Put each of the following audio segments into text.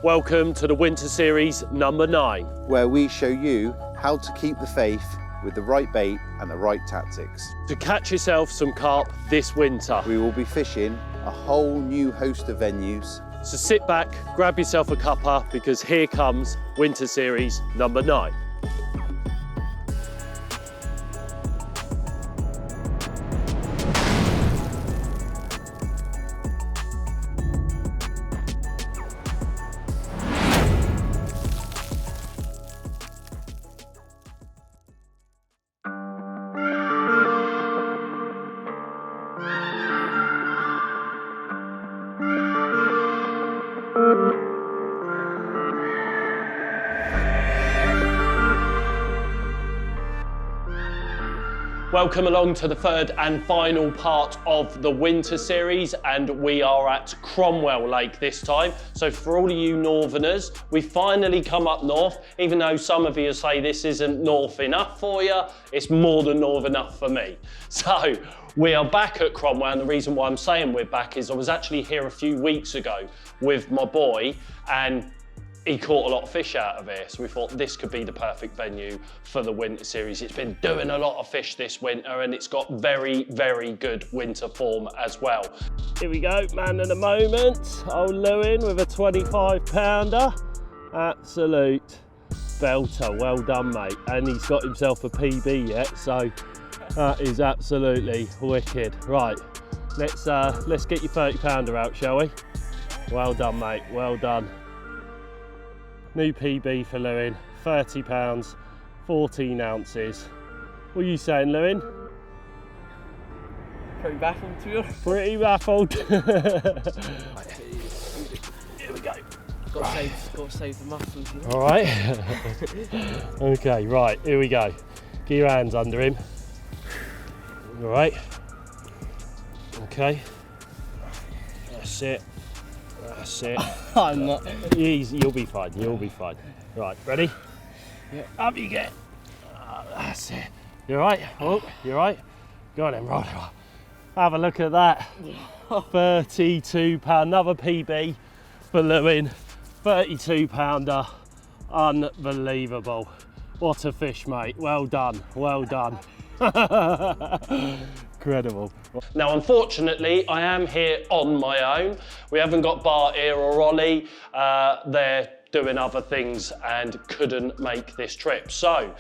Welcome to the Winter Series number 9. Where we show you how to keep the faith with the right bait and the right tactics. To catch yourself some carp this winter. We will be fishing a whole new host of venues. So sit back, grab yourself a cuppa, because here comes Winter Series number 9. Welcome along to the third and final part of the Winter Series, and we are at Cromwell Lake this time. So for all of you northerners, we finally come up north. Even though some of you say this isn't north enough for you, it's more than north enough for me. So we are back at Cromwell, and the reason why I'm saying we're back is I was actually here a few weeks ago with my boy, and he caught a lot of fish out of here, so we thought this could be the perfect venue for the Winter Series. It's been doing a lot of fish this winter, and it's got very, very good winter form as well. Here we go, man in a moment. Old Lewyn with a 25 pounder. Absolute belter, well done mate. And he's got himself a PB yet, so that is absolutely wicked. Right, let's get your 30 pounder out, shall we? Well done mate, well done. New PB for Lewyn, 30 pounds, 14 ounces. What are you saying, Lewyn? Pretty baffled, to be honest. Pretty baffled. Here we go. Got to save the muscles. You know? All right. Okay, right, here we go. Get your hands under him. All right. Okay. That's it. That's it. I'm not. You'll be fine, you'll be fine. Right, ready? Yeah. Up you get. That's it. You all right? Oh, you all right? Go on then, right. Have a look at that. 32 pound, another PB for Lewyn. 32 pounder, unbelievable. What a fish, mate. Well done, well done. Incredible. Now, unfortunately, I am here on my own. We haven't got Bart here or Ollie. They're doing other things and couldn't make this trip. So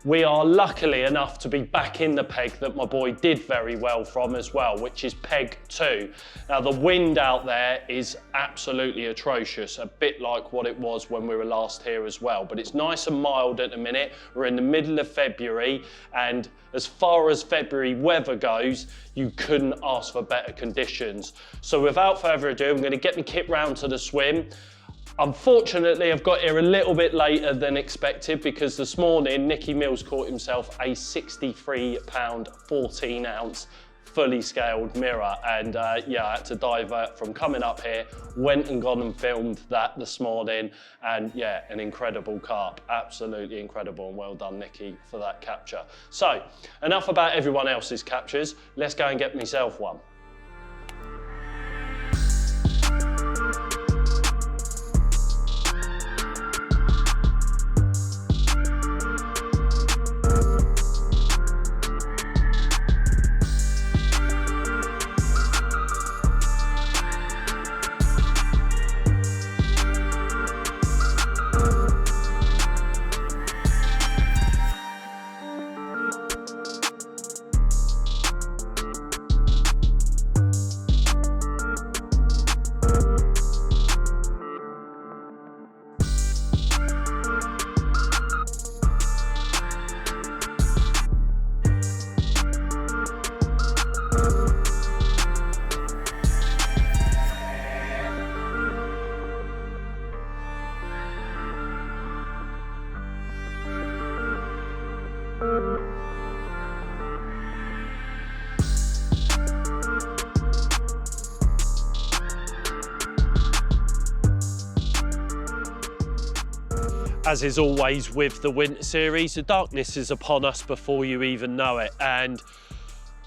we are luckily enough to be back in the peg that my boy did very well from as well, which is peg 2. Now, the wind out there is absolutely atrocious, a bit like what it was when we were last here as well, but it's nice and mild at the minute. We're in the middle of February, and as far as February weather goes, you couldn't ask for better conditions. So without further ado, I'm going to get my kit round to the swim. Unfortunately, I've got here a little bit later than expected, because this morning Nicky Mills caught himself a 63 pound, 14 ounce fully scaled mirror, and yeah, I had to divert from coming up here, went and gone and filmed that this morning, and yeah, an incredible carp, absolutely incredible, and well done Nicky for that capture. So enough about everyone else's captures, let's go and get myself one. As is always with the Winter Series, the darkness is upon us before you even know it, and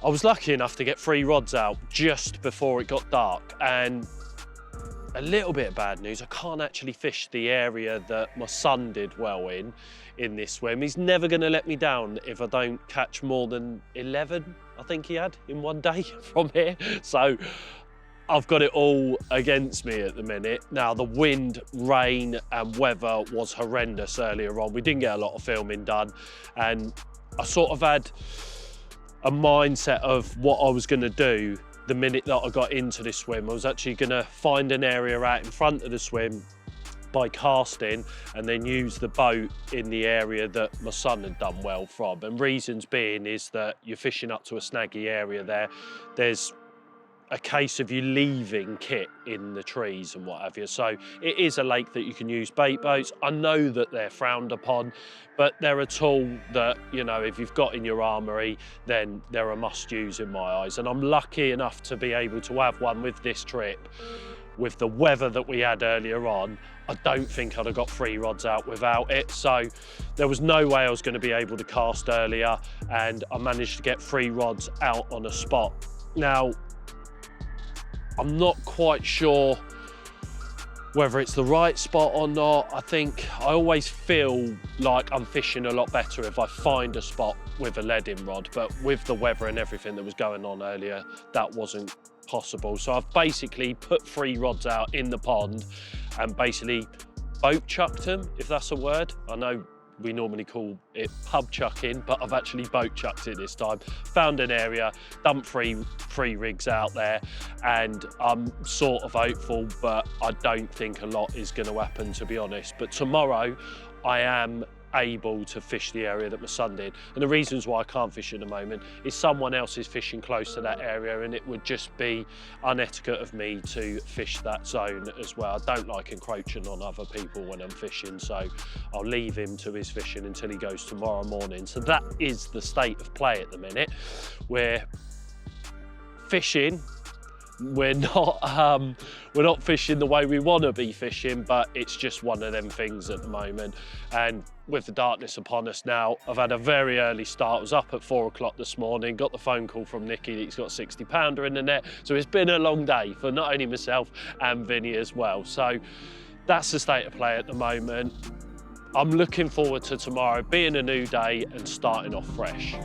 I was lucky enough to get 3 rods out just before it got dark, and a little bit of bad news. I can't actually fish the area that my son did well in this swim. He's never going to let me down if I don't catch more than 11, I think he had, in one day from here. So I've got it all against me at the minute. Now, the wind, rain and weather was horrendous earlier on. We didn't get a lot of filming done, and I sort of had a mindset of what I was going to do the minute that I got into this swim. I was actually going to find an area out in front of the swim by casting and then use the boat in the area that my son had done well from. And reasons being is that you're fishing up to a snaggy area there. There's a case of you leaving kit in the trees and what have you. So it is a lake that you can use bait boats. I know that they're frowned upon, but they're a tool that, you know, if you've got in your armoury, then they're a must use in my eyes. And I'm lucky enough to be able to have one with this trip. With the weather that we had earlier on, I don't think I'd have got 3 rods out without it. So there was no way I was going to be able to cast earlier, and I managed to get 3 rods out on a spot. Now, I'm not quite sure whether it's the right spot or not. I think I always feel like I'm fishing a lot better if I find a spot with a leading rod, but with the weather and everything that was going on earlier, that wasn't possible. So I've basically put 3 rods out in the pond and basically boat chucked them, if that's a word. I know we normally call it pub chucking, but I've actually boat chucked it this time. Found an area, dumped three rigs out there, and I'm sort of hopeful, but I don't think a lot is going to happen, to be honest. But tomorrow I am able to fish the area that my son did. And the reasons why I can't fish at the moment is someone else is fishing close to that area, and it would just be unetiquette of me to fish that zone as well. I don't like encroaching on other people when I'm fishing, so I'll leave him to his fishing until he goes tomorrow morning. So that is the state of play at the minute. We're fishing. We're not fishing the way we want to be fishing, but it's just one of them things at the moment. And with the darkness upon us now, I've had a very early start. I was up at 4 o'clock this morning, got the phone call from Nicky that he's got a 60-pounder in the net. So it's been a long day for not only myself and Vinny as well. So that's the state of play at the moment. I'm looking forward to tomorrow being a new day and starting off fresh.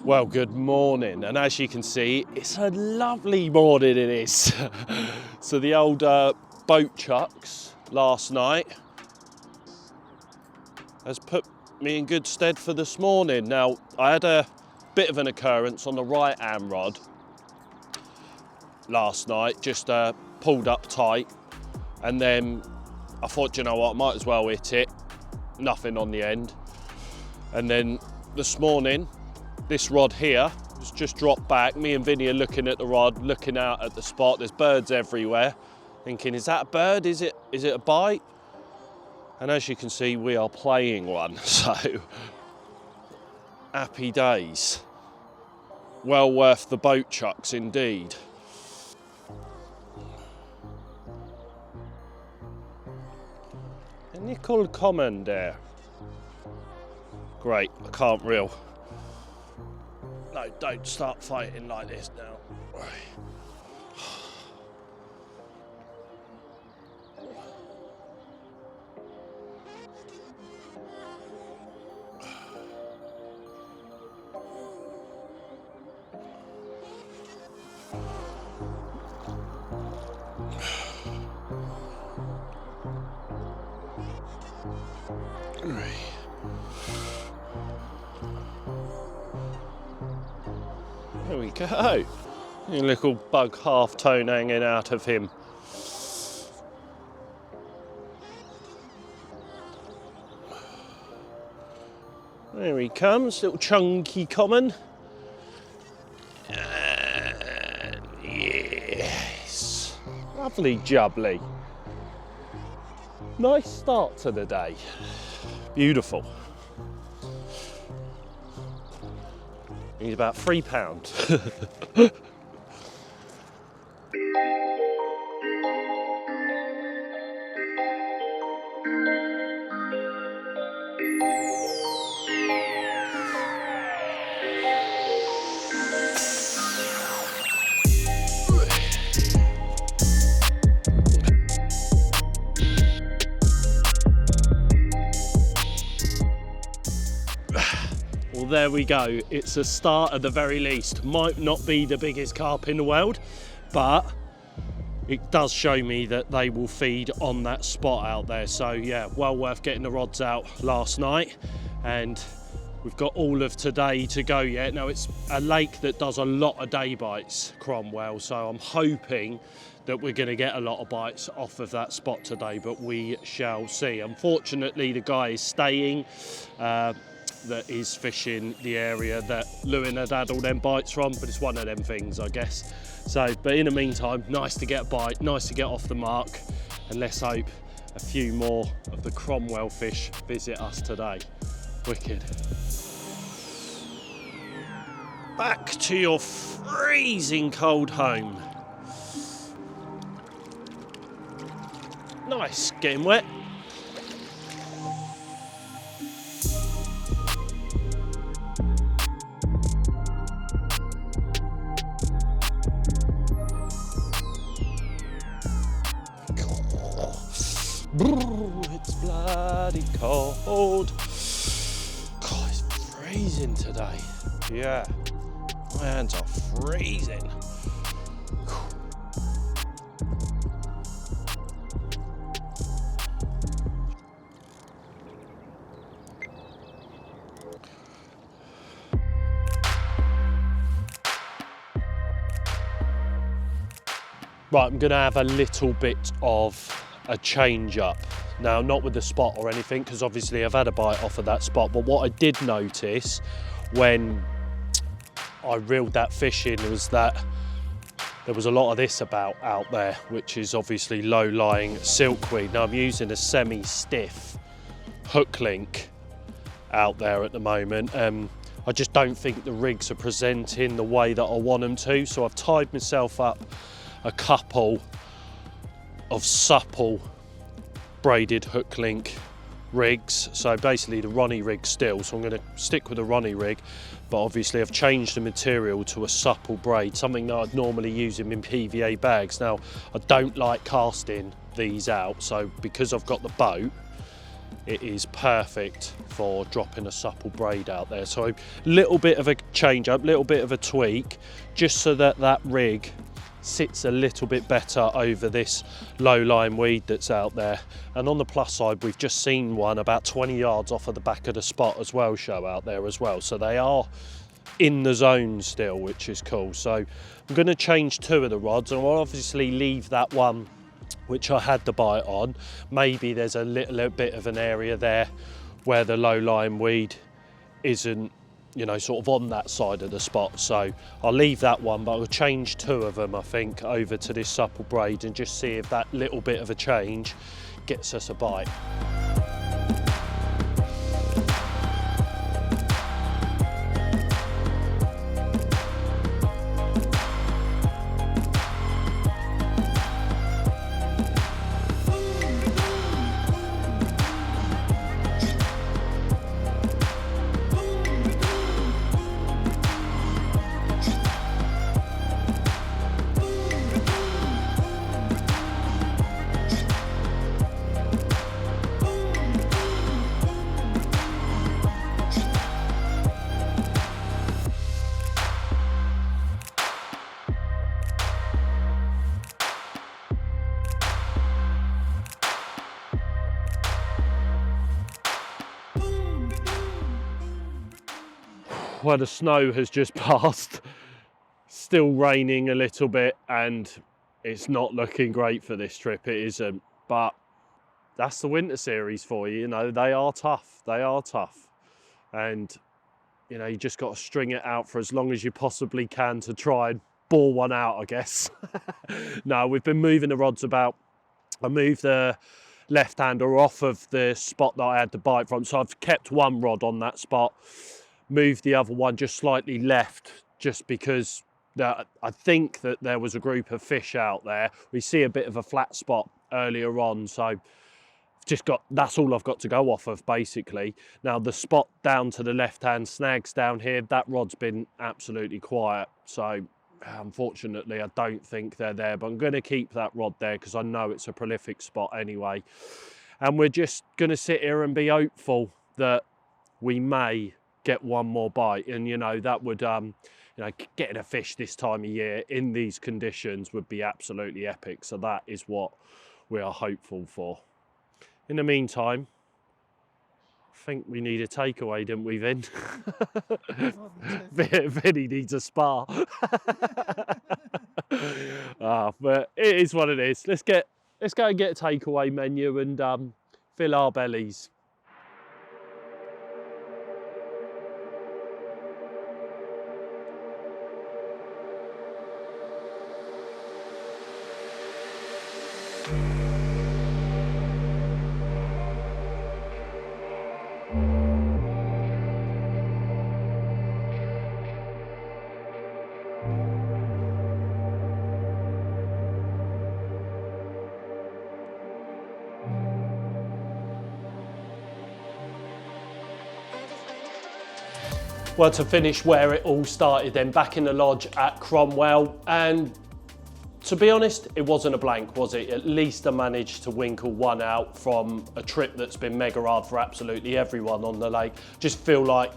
Well, good morning, and as you can see, it's a lovely morning it is. So the old boat chucks last night has put me in good stead for this morning. Now, I had a bit of an occurrence on the right-hand rod last night, just pulled up tight, and then I thought, you know what, I might as well hit it, nothing on the end. And then this morning, this rod here was just dropped back. Me and Vinny are looking at the rod, looking out at the spot. There's birds everywhere. Thinking, is that a bird? Is it a bite? And as you can see, we are playing one. So, happy days. Well worth the boat chucks indeed. A nickel common there. Great, I can't reel. No, don't start fighting like this now. go. A little bug half tone hanging out of him. There he comes, little chunky common. And yes, lovely jubbly. Nice start to the day. Beautiful. He's about £3. Well, there we go. It's a start at the very least. Might not be the biggest carp in the world, but it does show me that they will feed on that spot out there. So yeah, well worth getting the rods out last night, and we've got all of today to go yet. Now, it's a lake that does a lot of day bites, Cromwell, so I'm hoping that we're going to get a lot of bites off of that spot today, but we shall see. Unfortunately, the guy is staying that is fishing the area that Lewyn had all them bites from, but it's one of them things, I guess. So, but in the meantime, nice to get a bite, nice to get off the mark, and let's hope a few more of the Cromwell fish visit us today. Wicked. Back to your freezing cold home. Nice, getting wet. It's bloody cold. God, it's freezing today. Yeah, my hands are freezing. Right, I'm gonna have a little bit of a change up. Now, not with the spot or anything, because obviously I've had a bite off of that spot, but what I did notice when I reeled that fish in was that there was a lot of this about out there, which is obviously low-lying silkweed. Now, I'm using a semi-stiff hook link out there at the moment. I just don't think the rigs are presenting the way that I want them to, so I've tied myself up a couple of supple braided hook link rigs. So basically the Ronnie rig still, so I'm going to stick with the Ronnie rig, but obviously I've changed the material to a supple braid, something that I'd normally use in PVA bags. Now, I don't like casting these out, so because I've got the boat, it is perfect for dropping a supple braid out there. So a little bit of a change up, little bit of a tweak, just so that that rig sits a little bit better over this low-lying weed that's out there. And on the plus side, we've just seen one about 20 yards off of the back of the spot as well show out there as well. So they are in the zone still, which is cool. So I'm going to change two of the rods, and I'll obviously leave that one which I had the bite on. Maybe there's a little bit of an area there where the low-lying weed isn't, you know, sort of on that side of the spot. So I'll leave that one, but I'll change two of them, I think, over to this supple braid and just see if that little bit of a change gets us a bite. Well, the snow has just passed, still raining a little bit and it's not looking great for this trip, it isn't. But that's the winter series for you, you know, they are tough. And, you know, you just got to string it out for as long as you possibly can to try and bore one out, I guess. No, we've been moving the rods about. I moved the left-hander off of the spot that I had to bite from, so I've kept one rod on that spot, moved the other one just slightly left, just because I think that there was a group of fish out there. We see a bit of a flat spot earlier on, so that's all I've got to go off of, basically. Now the spot down to the left-hand snags down here, that rod's been absolutely quiet, so unfortunately I don't think they're there, but I'm going to keep that rod there because I know it's a prolific spot anyway. And we're just going to sit here and be hopeful that we may get one more bite, and you know, that would you know, getting a fish this time of year in these conditions would be absolutely epic. So that is what we are hopeful for. In the meantime, I think we need a takeaway, don't we, Vin? Vinny needs a spa. But it is what it is. Let's go and get a takeaway menu and fill our bellies. Well, to finish where it all started then, back in the lodge at Cromwell, and to be honest, it wasn't a blank, was it? At least I managed to winkle one out from a trip that's been mega hard for absolutely everyone on the lake. Just feel like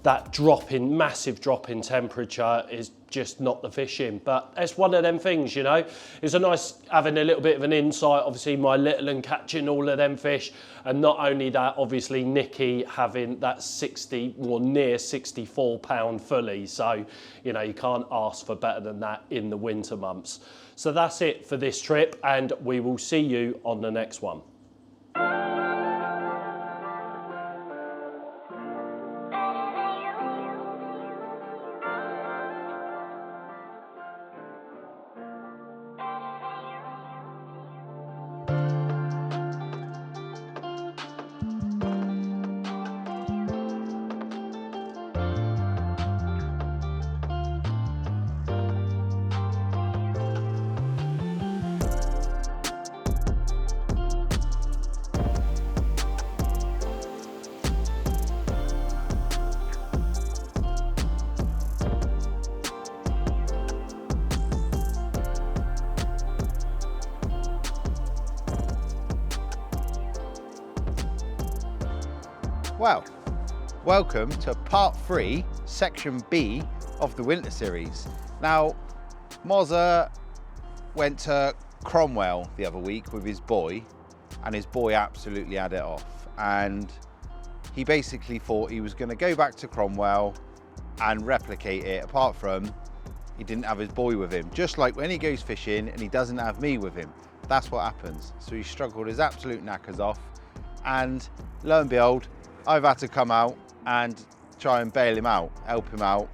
that massive drop in temperature is just not the fishing. But it's one of them things, you know. It's a nice having a little bit of an insight, obviously my little and catching all of them fish. And not only that, obviously Nicky having that 60 or near 64 pound fully. So, you know, you can't ask for better than that in the winter months. So that's it for this trip, and we will see you on the next one. Well, welcome to part 3, section B of the winter series. Now, Mozza went to Cromwell the other week with his boy, and his boy absolutely had it off. And he basically thought he was going to go back to Cromwell and replicate it, apart from he didn't have his boy with him. Just like when he goes fishing and he doesn't have me with him. That's what happens. So he struggled his absolute knackers off, and lo and behold, I've had to come out and try and bail him out, help him out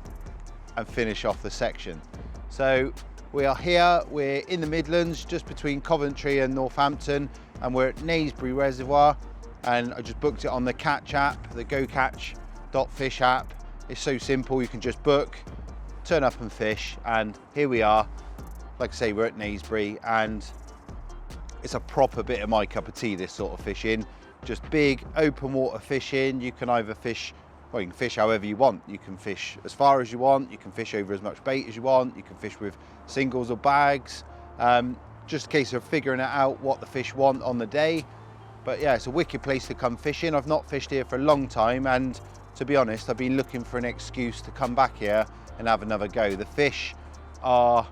and finish off the section. So we are here, we're in the Midlands, just between Coventry and Northampton, and we're at Naseby Reservoir, and I just booked it on the Catch app, the gocatch.fish app. It's so simple, you can just book, turn up and fish, and here we are. Like I say, we're at Naseby, and it's a proper bit of my cup of tea, this sort of fishing. Just big open water fishing. You can either fish, well, you can fish however you want. You can fish as far as you want, you can fish over as much bait as you want, you can fish with singles or bags. Just a case of figuring out what the fish want on the day. But yeah, it's a wicked place to come fishing. I've not fished here for a long time, and to be honest, I've been looking for an excuse to come back here and have another go. The fish are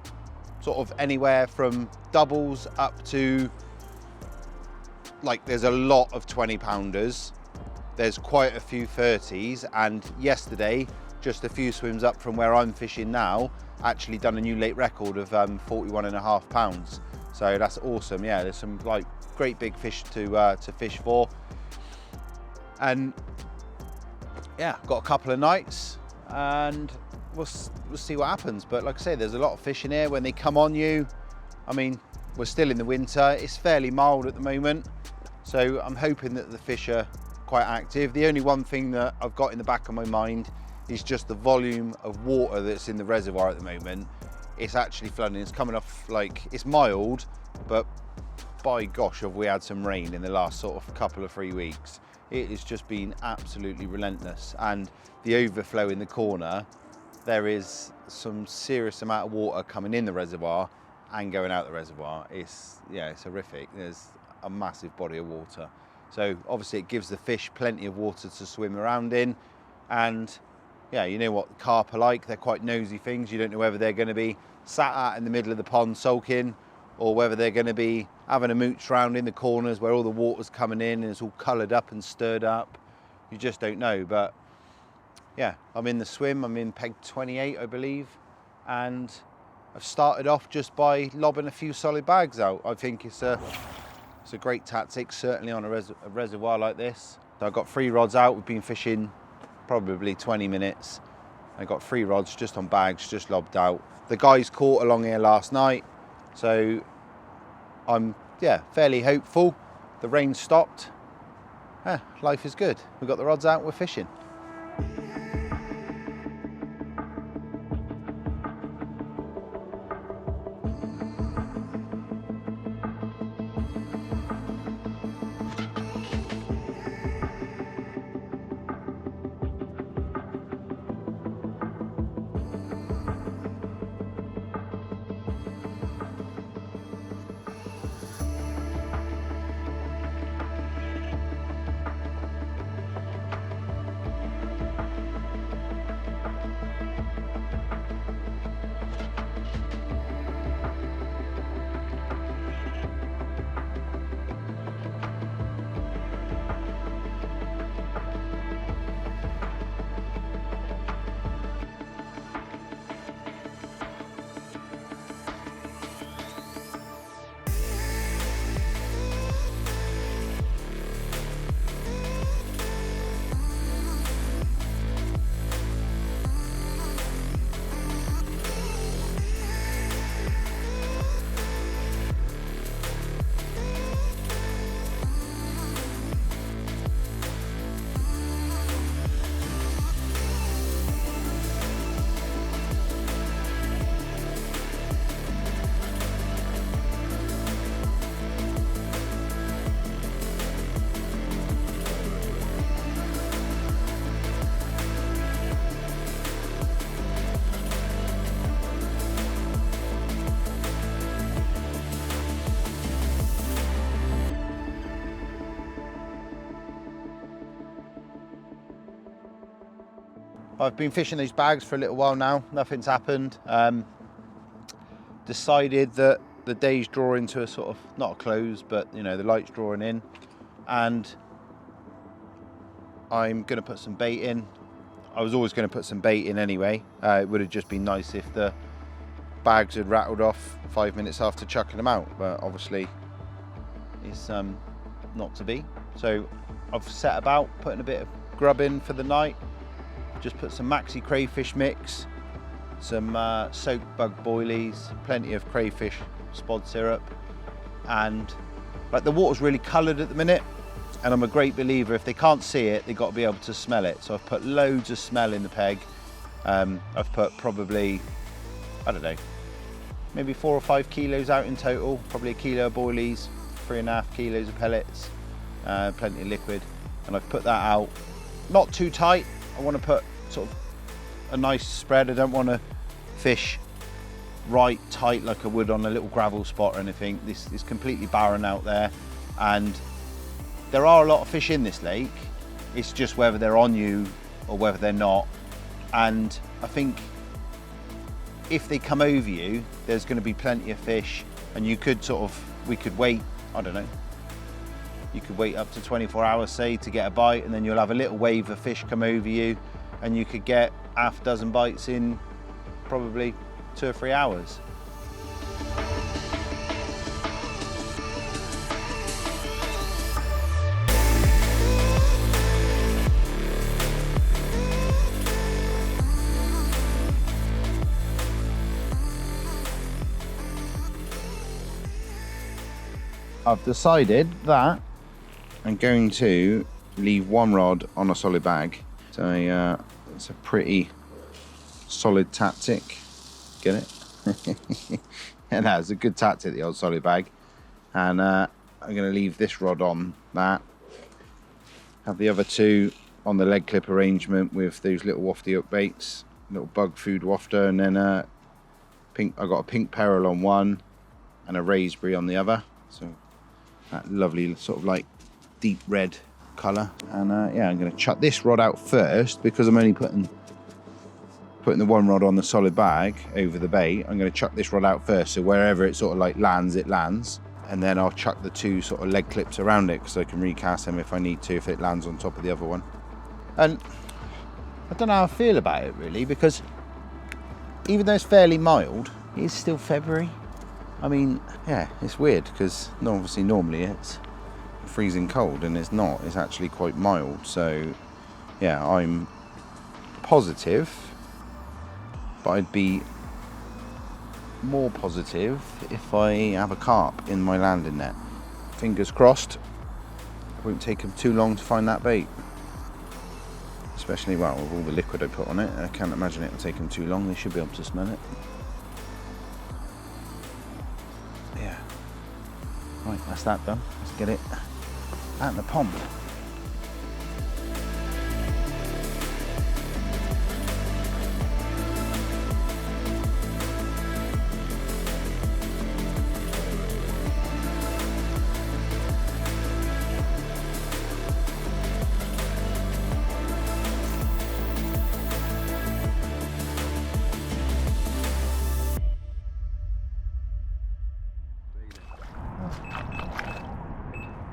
sort of anywhere from doubles up to, like, there's a lot of 20 pounders, there's quite a few 30s, and yesterday, just a few swims up from where I'm fishing now, actually done a new lake record of 41.5 pounds. So that's awesome. Yeah, there's some like great big fish to fish for. And yeah, got a couple of nights and we'll see what happens. But like I say, there's a lot of fish in here when they come on you. I mean, we're still in the winter. It's fairly mild at the moment. So I'm hoping that the fish are quite active. The only one thing that I've got in the back of my mind is just the volume of water that's in the reservoir at the moment. It's actually flooding. It's coming off, like, it's mild, but by gosh, have we had some rain in the last sort of couple of 3 weeks. It has just been absolutely relentless. And the overflow in the corner, there is some serious amount of water coming in the reservoir and going out the reservoir. It's horrific. There's a massive body of water. So obviously it gives the fish plenty of water to swim around in. And yeah, you know what carp are like. They're quite nosy things. You don't know whether they're going to be sat out in the middle of the pond sulking, or whether they're going to be having a mooch round in the corners where all the water's coming in and it's all coloured up and stirred up. You just don't know. But yeah, I'm in the swim. I'm in peg 28, I believe. And I've started off just by lobbing a few solid bags out. I think it's a great tactic, certainly on a reservoir like this. So I've got 3 rods out. We've been fishing probably 20 minutes. I got 3 rods just on bags, just lobbed out. The guys caught along here last night, so I'm fairly hopeful. The rain stopped. Life is good. We've got the rods out, we're fishing. I've been fishing these bags for a little while now, nothing's happened. Decided that the day's drawing to a sort of, not a close, but you know, the light's drawing in, and I'm going to put some bait in. I was always going to put some bait in anyway. It would have just been nice if the bags had rattled off 5 minutes after chucking them out, but obviously it's not to be. So I've set about putting a bit of grub in for the night. Just put some maxi crayfish mix, some soaked bug boilies, plenty of crayfish spod syrup, and like the water's really coloured at the minute, and I'm a great believer if they can't see it, they've got to be able to smell it. So I've put loads of smell in the peg. I've put probably, I don't know, maybe 4 or 5 kilos out in total, probably a kilo of boilies, 3.5 kilos of pellets, plenty of liquid, and I've put that out, not too tight. I want to put sort of a nice spread. I don't want to fish right tight like I would on a little gravel spot or anything. This is completely barren out there, and there are a lot of fish in this lake. It's just whether they're on you or whether they're not. And I think if they come over you, there's going to be plenty of fish, and you could we could wait, I don't know, you could wait up to 24 hours, say, to get a bite, and then you'll have a little wave of fish come over you, and you could get half a dozen bites in probably 2 or 3 hours. I've decided that I'm going to leave one rod on a solid bag. So it's a pretty solid tactic. Get it? Yeah, no, it's a good tactic, the old solid bag. And I'm going to leave this rod on that. Have the other two on the leg clip arrangement with those little wafty hook baits, little bug food wafter, and then I got a pink peril on one and a raspberry on the other. So that lovely sort of like deep red colour. And yeah, I'm going to chuck this rod out first because I'm only putting the one rod on the solid bag over the bait. I'm going to chuck this rod out first, so wherever it sort of like lands, it lands. And then I'll chuck the two sort of leg clips around it because I can recast them if I need to, if it lands on top of the other one. And I don't know how I feel about it really, because even though it's fairly mild, it is still February. I mean, yeah, it's weird because obviously normally it's freezing cold, and it's not. It's actually quite mild. So yeah, I'm positive, but I'd be more positive if I have a carp in my landing net. Fingers crossed, it won't take them too long to find that bait. Especially, well, with all the liquid I put on it, I can't imagine it will take them too long. They should be able to smell it. Yeah. Right, that's that done. Let's get it out in the pond.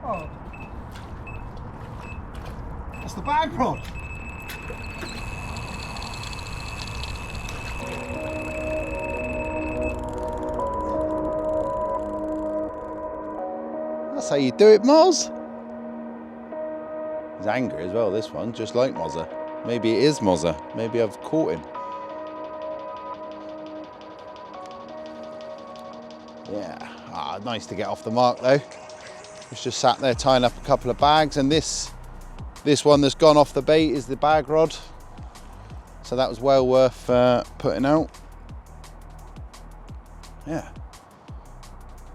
Oh, that's the bag rod. That's how you do it, Moz. He's angry as well, this one, just like Mozza. Maybe it is Mozza. Maybe I've caught him. Yeah, nice to get off the mark though. It's just sat there tying up a couple of bags, and this one that's gone off the bait is the bag rod. So that was well worth putting out. Yeah,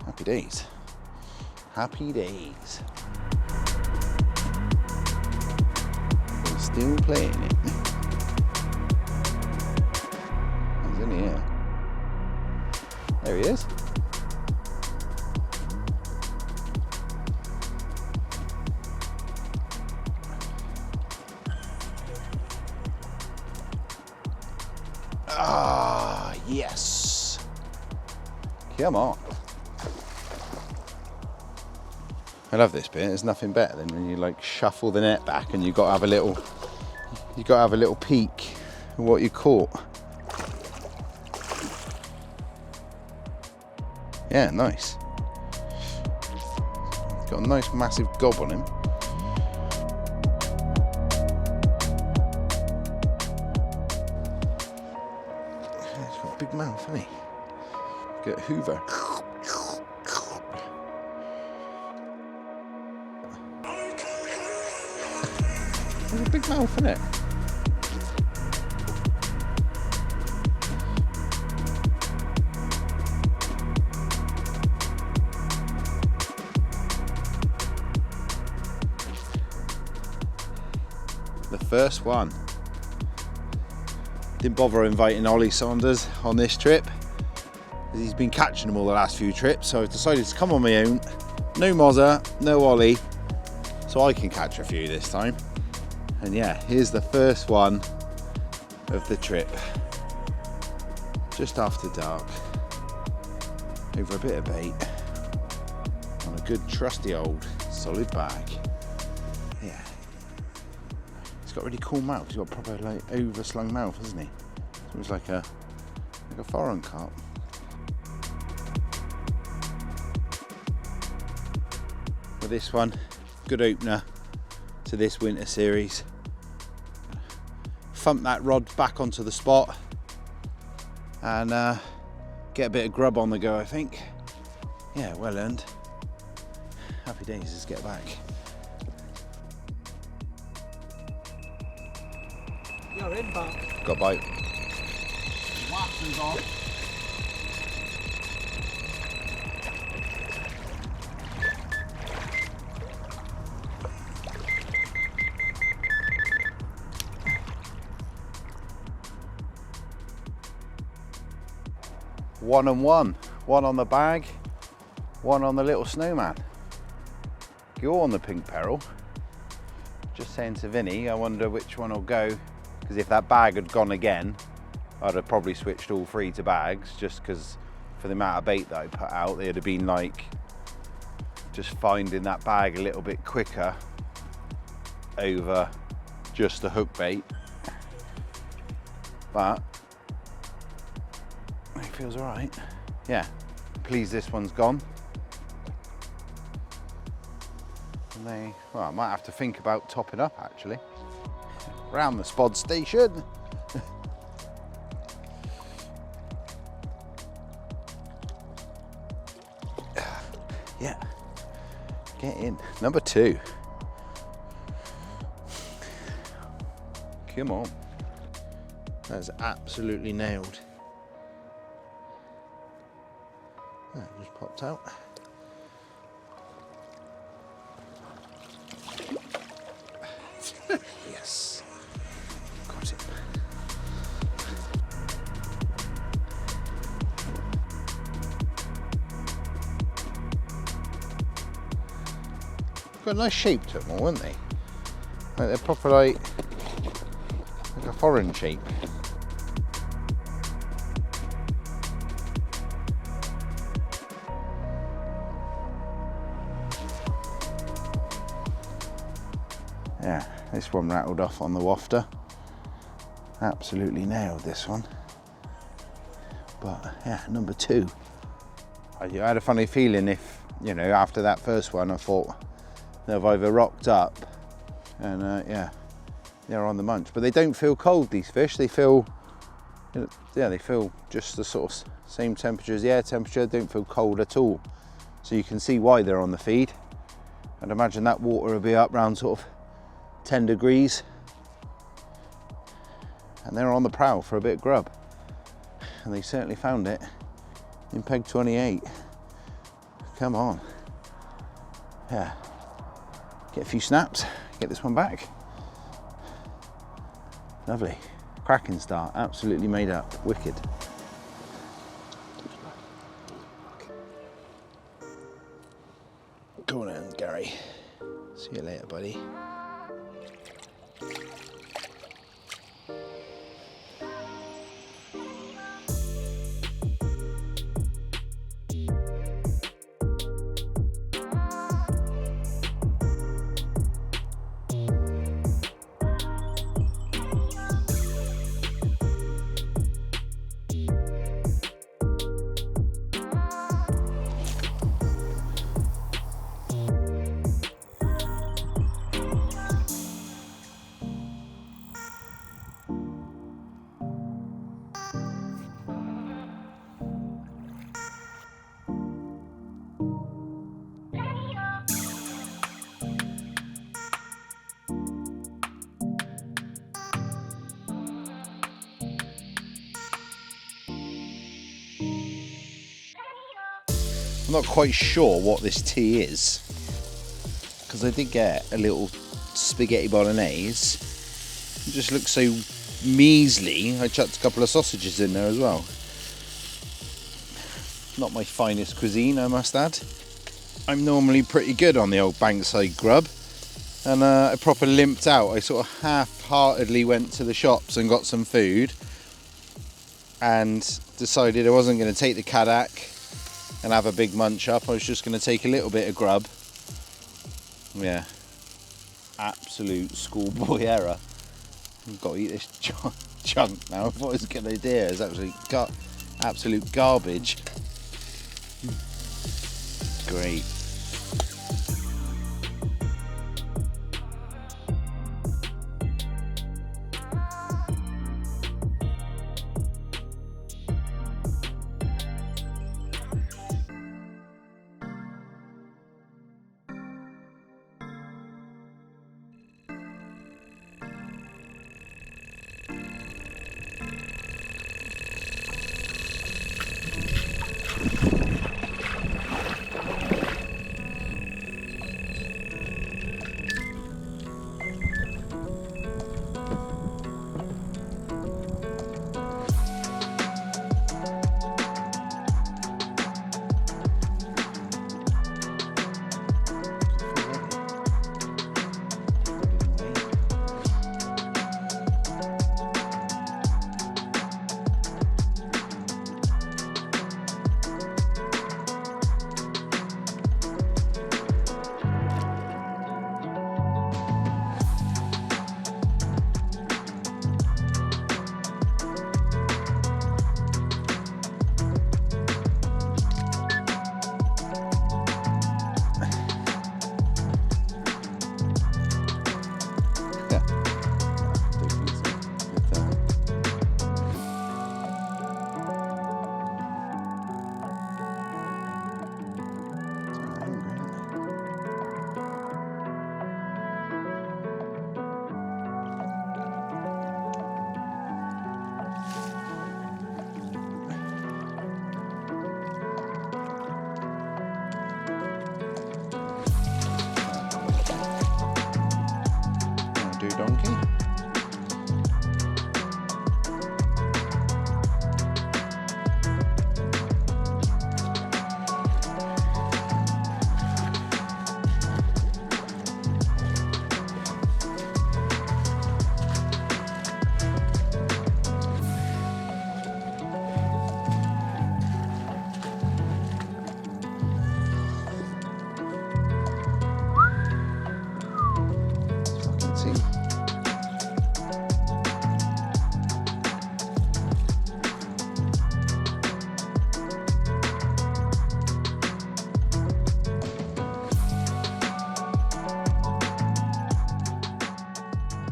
happy days. Happy days. We're still playing it. He's in here. There he is. Ah, yes. Come on. I love this bit. There's nothing better than when you like shuffle the net back and you got to have a little peek at what you caught. Yeah, nice. Got a nice massive gob on him. He's got a big mouth, hasn't he? Get Hoover. There's a big mouth, isn't it? The first one. Didn't bother inviting Ollie Saunders on this trip, because he's been catching them all the last few trips, so I've decided to come on my own. No Mozza, no Ollie, so I can catch a few this time. And yeah, here's the first one of the trip. Just after dark, over a bit of bait, on a good trusty old solid bag. Yeah, it's got a really cool mouth. He's got a proper like overslung mouth, hasn't he? Seems like a foreign carp. For this one, good opener to this winter series. Thump that rod back onto the spot and get a bit of grub on the go, I think. Yeah, well earned. Happy days, let's get back. You're in, Bart. Got a bite. Wax is on. One and one. One on the bag, one on the little snowman. You're on the pink peril. Just saying to Vinny, I wonder which one will go, because if that bag had gone again, I'd have probably switched all three to bags, just because for the amount of bait that I put out, they'd have been like just finding that bag a little bit quicker over just the hook bait. But it feels all right. Yeah, pleased this one's gone. And well, I might have to think about topping up actually. Round the spod station. Yeah, get in. Number 2. Come on. That's absolutely nailed. That just popped out. Yes. Got it. Got a nice shape to them all, weren't they? Like they're proper like a foreign shape. Yeah, this one rattled off on the wafter. Absolutely nailed this one. But yeah, number 2. I had a funny feeling if, you know, after that first one, I thought they've either rocked up and yeah, they're on the munch. But they don't feel cold, these fish. They feel, yeah, they feel just the sort of same temperature as the air temperature. They don't feel cold at all. So you can see why they're on the feed. I'd imagine that water will be up around sort of 10 degrees, and they're on the prowl for a bit of grub, and they certainly found it in peg 28. Come on, yeah, get a few snaps, get this one back. Lovely, cracking start, absolutely made up, wicked. Go on then, Gary, see you later, buddy. I'm not quite sure what this tea is, because I did get a little spaghetti bolognese. It just looks so measly. I chucked a couple of sausages in there as well. Not my finest cuisine, I must add. I'm normally pretty good on the old bankside grub, and I proper limped out. I sort of half-heartedly went to the shops and got some food and decided I wasn't going to take the Kadak and have a big munch up. I was just going to take a little bit of grub. Yeah, absolute schoolboy error. I've got to eat this chunk now. I thought it was a good idea. It's absolute garbage. Great. Donkey.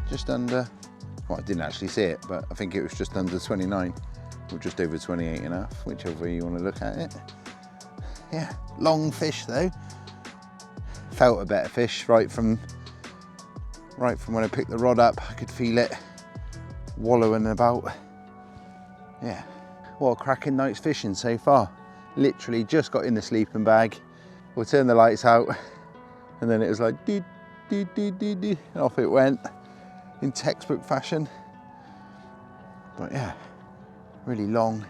Just under, well, I didn't actually see it, but I think it was just under 29 or just over 28 and a half, whichever way you want to look at it. Yeah, long fish though. Felt a better fish right from when I picked the rod up. I could feel it wallowing about. Yeah, what a cracking night's fishing so far. Literally just got in the sleeping bag. We'll turn the lights out, and then it was like dee dee dee dee dee, and off it went in textbook fashion. But yeah, really long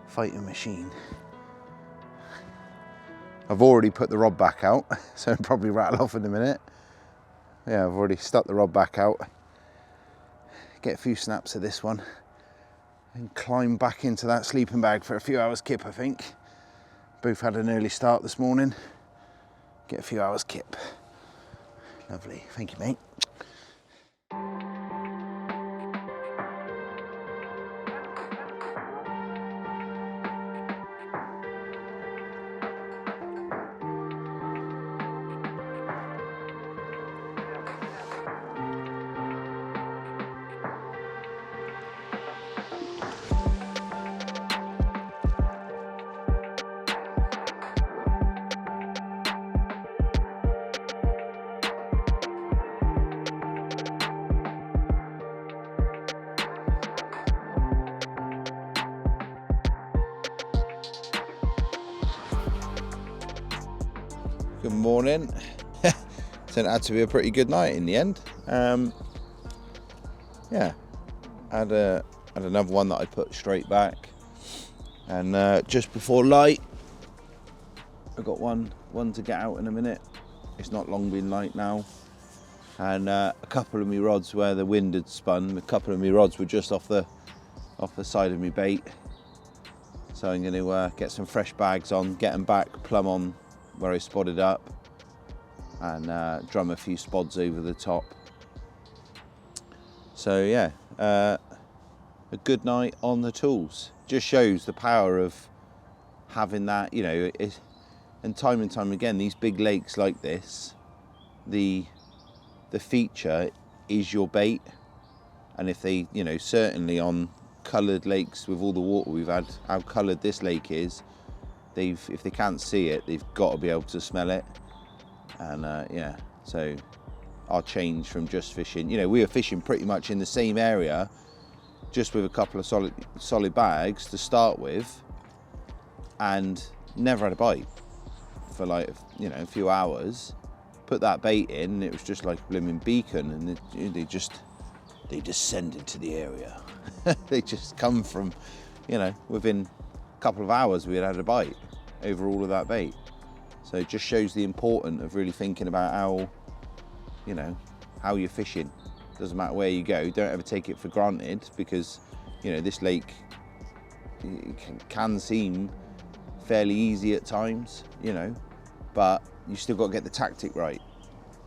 fighting machine. I've already put the rod back out, so it'll probably rattle off in a minute. Yeah, I've already stuck the rod back out. Get a few snaps of this one and climb back into that sleeping bag for a few hours kip, I think. Both had an early start this morning. Get a few hours kip. Lovely, thank you, mate. Good morning. Turned out to be a pretty good night in the end. Yeah, had another one that I put straight back, and just before light, I got one to get out in a minute. It's not long been light now, and a couple of me rods where the wind had spun. A couple of me rods were just off the side of me bait, so I'm going to get some fresh bags on, get them back plumb on where I spotted up, and drum a few spods over the top. So yeah, a good night on the tools. Just shows the power of having that, you know, and time again, these big lakes like this, the feature is your bait. And if they, you know, certainly on coloured lakes with all the water we've had, how coloured this lake is, if they can't see it, they've got to be able to smell it. And yeah, so our change from just fishing, you know, we were fishing pretty much in the same area, just with a couple of solid bags to start with, and never had a bite for like, you know, a few hours. Put that bait in, and it was just like a blooming beacon, and they descended to the area. They just come from, you know, within a couple of hours we had a bite over all of that bait. So it just shows the importance of really thinking about how, you know, how you're fishing. Doesn't matter where you go, don't ever take it for granted, because, you know, this lake can seem fairly easy at times, you know, but you still got to get the tactic right.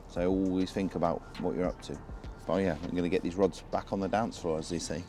So always think about what you're up to. But yeah, I'm going to get these rods back on the dance floor, as they say.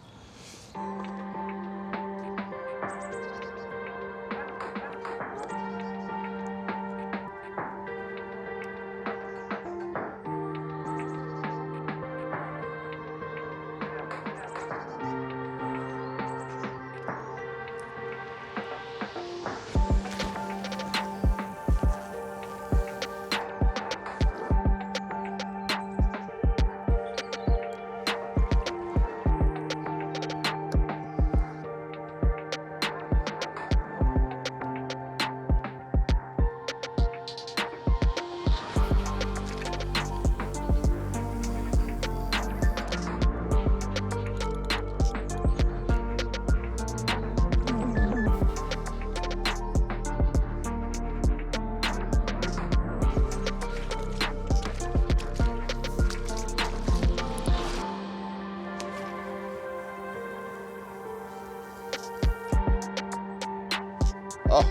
Oh.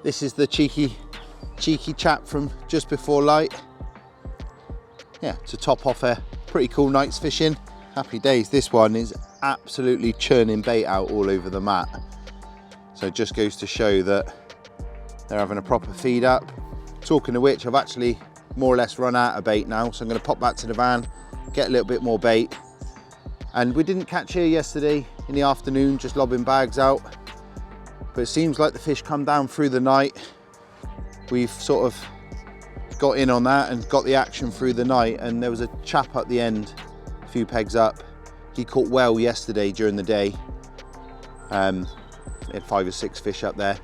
This is the cheeky chap from just before light. Yeah, to top off a pretty cool night's fishing. Happy days. This one is absolutely churning bait out all over the mat. So it just goes to show that they're having a proper feed up. Talking of which, I've actually more or less run out of bait now, so I'm going to pop back to the van, get a little bit more bait. And we didn't catch here yesterday in the afternoon, just lobbing bags out. But it seems like the fish come down through the night. We've sort of got in on that and got the action through the night, and there was a chap at the end, a few pegs up. He caught well yesterday during the day. Had 5 or 6 fish up there.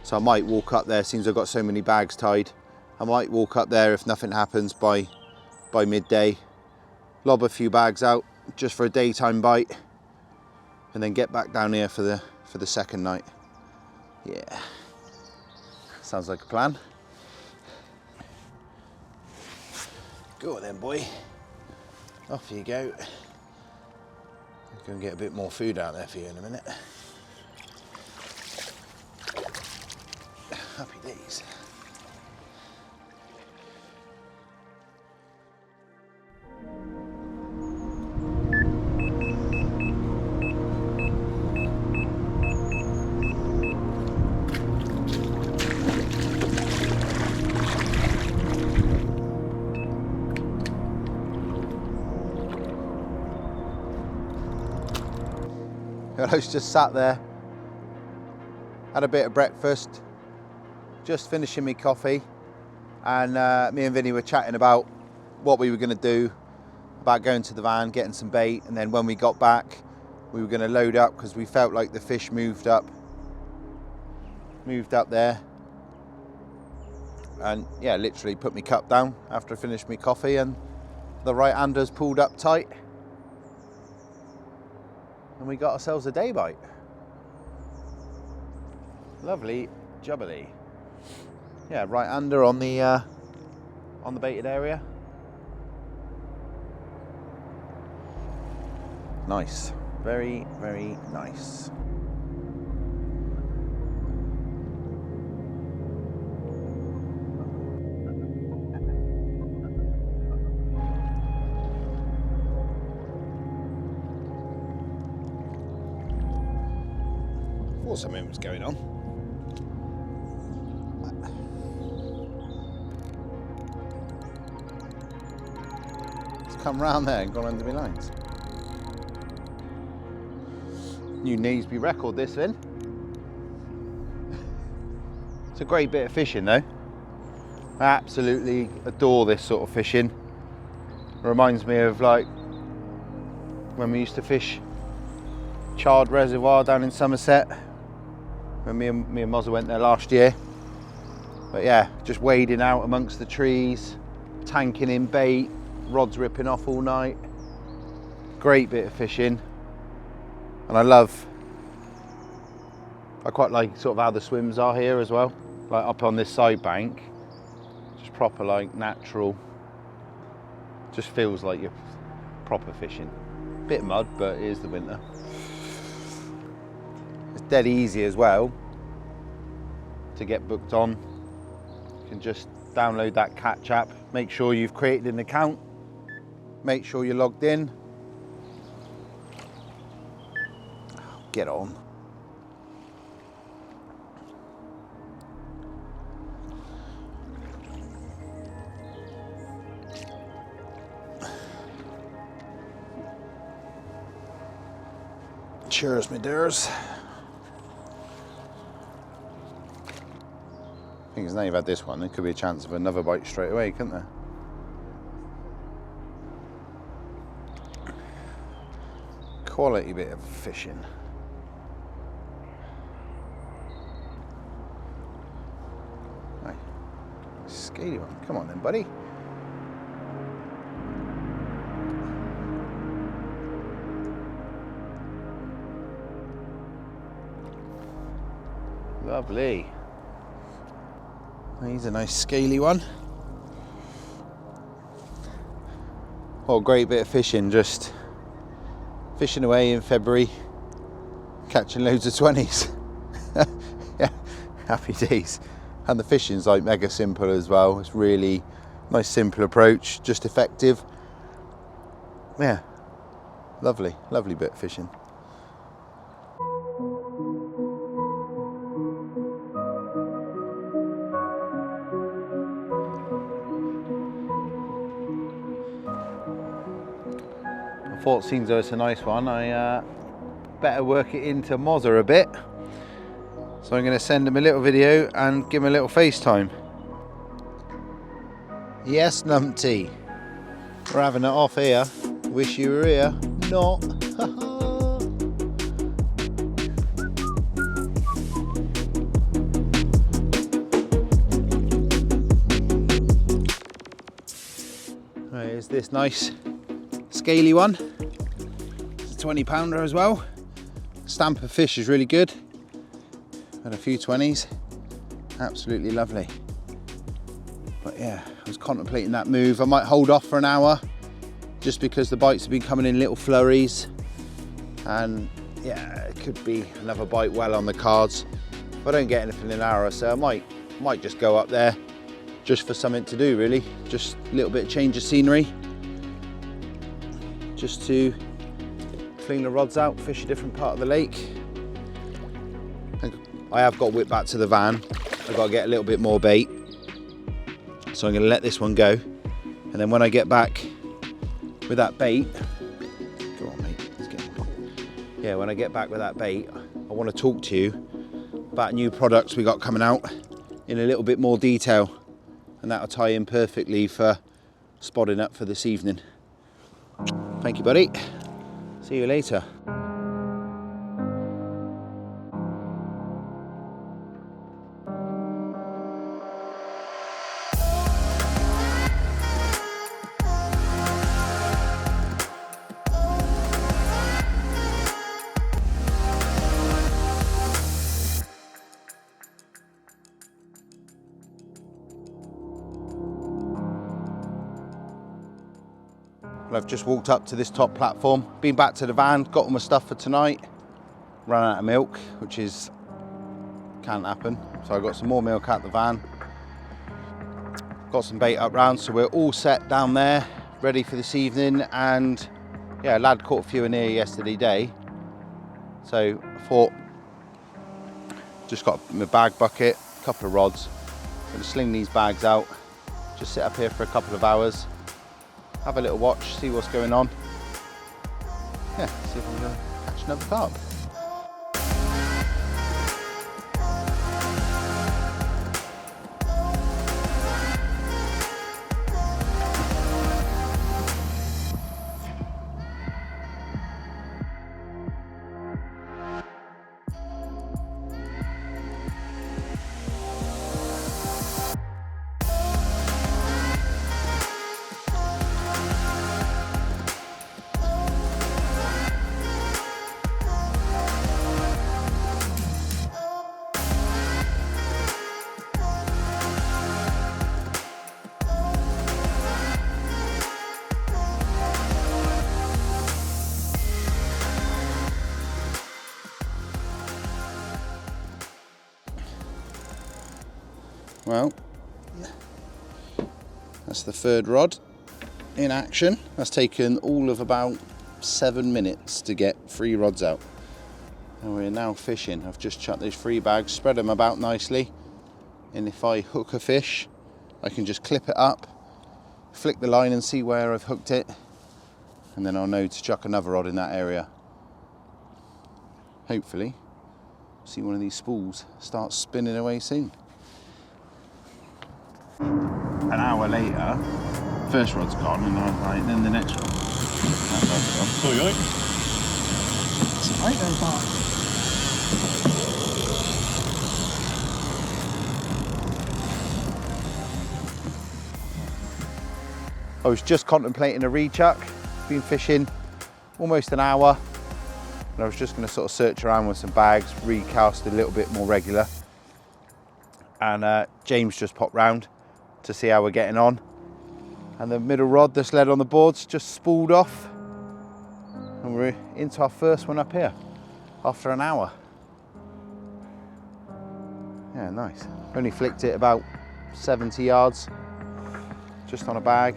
So I might walk up there, seems I've got so many bags tied. I might walk up there if nothing happens by midday, lob a few bags out just for a daytime bite, and then get back down here for the second night. Yeah, sounds like a plan. Go on then, boy. Off you go. Go and get a bit more food out there for you in a minute. Happy days. I was just sat there, had a bit of breakfast, just finishing my coffee, and me and Vinny were chatting about what we were going to do, about going to the van, getting some bait, and then when we got back, we were going to load up because we felt like the fish moved up there. And yeah, literally put my cup down after I finished my coffee and the right-handers pulled up tight and we got ourselves a day bite. Lovely jubbly. Yeah, right-hander on the baited area. Nice, very, very nice. Thought something was going on. It's come round there and gone under my lines. New Naseby record this then. It's a great bit of fishing though. I absolutely adore this sort of fishing. It reminds me of like when we used to fish Chard Reservoir down in Somerset. When me and Mozza went there last year. But yeah, just wading out amongst the trees, tanking in bait, rods ripping off all night. Great bit of fishing. And I quite like sort of how the swims are here as well. Like up on this side bank, just proper like natural. Just feels like you're proper fishing. Bit of mud, but it is the winter. It's dead easy as well to get booked on. You can just download that catch app, make sure you've created an account, make sure you're logged in. Get on. Cheers, my dears. I think now you've had this one, there could be a chance of another bite straight away, couldn't there? Quality bit of fishing. Right. Scaly one, come on then, buddy. Lovely. He's a nice scaly one. What a great bit of fishing, just fishing away in February, catching loads of 20s. Yeah, happy days. And the fishing's like mega simple as well. It's really nice, simple approach, just effective. Yeah, lovely, lovely bit of fishing. I thought, seems though it's a nice one, I better work it into Mozza a bit. So I'm going to send him a little video and give him a little FaceTime. Yes, numpty. We're having it off here. Wish you were here. Not. Right, here's this nice scaly one. It's a 20 pounder as well. Stamp of fish is really good. Had a few 20s. Absolutely lovely. But yeah, I was contemplating that move. I might hold off for an hour just because the bites have been coming in little flurries. And yeah, it could be another bite well on the cards. If I don't get anything in an hour or so, I might just go up there just for something to do really. Just a little bit of change of scenery. Just to clean the rods out, fish a different part of the lake. I have got whipped back to the van. I've got to get a little bit more bait. So I'm going to let this one go. And then when I get back with that bait, go on mate, let's get on. Yeah, when I get back with that bait, I want to talk to you about new products we got coming out in a little bit more detail. And that'll tie in perfectly for spodding up for this evening. Thank you, buddy. See you later. And I've just walked up to this top platform, been back to the van, got all my stuff for tonight, ran out of milk, which is, can't happen. So I got some more milk out the van, got some bait up round, so we're all set down there, ready for this evening. And yeah, a lad caught a few in here yesterday day. So I thought, just got my bag bucket, a couple of rods, gonna sling these bags out, just sit up here for a couple of hours, have a little watch, see what's going on. Yeah, see if I'm gonna catch another carp. Well, that's the third rod in action. That's taken all of about 7 minutes to get 3 rods out. And we're now fishing. I've just chucked those 3 bags, spread them about nicely. And if I hook a fish, I can just clip it up, flick the line and see where I've hooked it. And then I'll know to chuck another rod in that area. Hopefully, see one of these spools start spinning away soon. An hour later, first rod's gone, and I'm like, then the next one. That rod's gone. Oh, yeah. It's right there, Bart. I was just contemplating a rechuck, been fishing almost an hour, and I was just going to sort of search around with some bags, recast a little bit more regular. And James just popped round to see how we're getting on. And the middle rod that's led on the board's just spooled off. And we're into our first one up here after an hour. Yeah, nice. Only flicked it about 70 yards, just on a bag.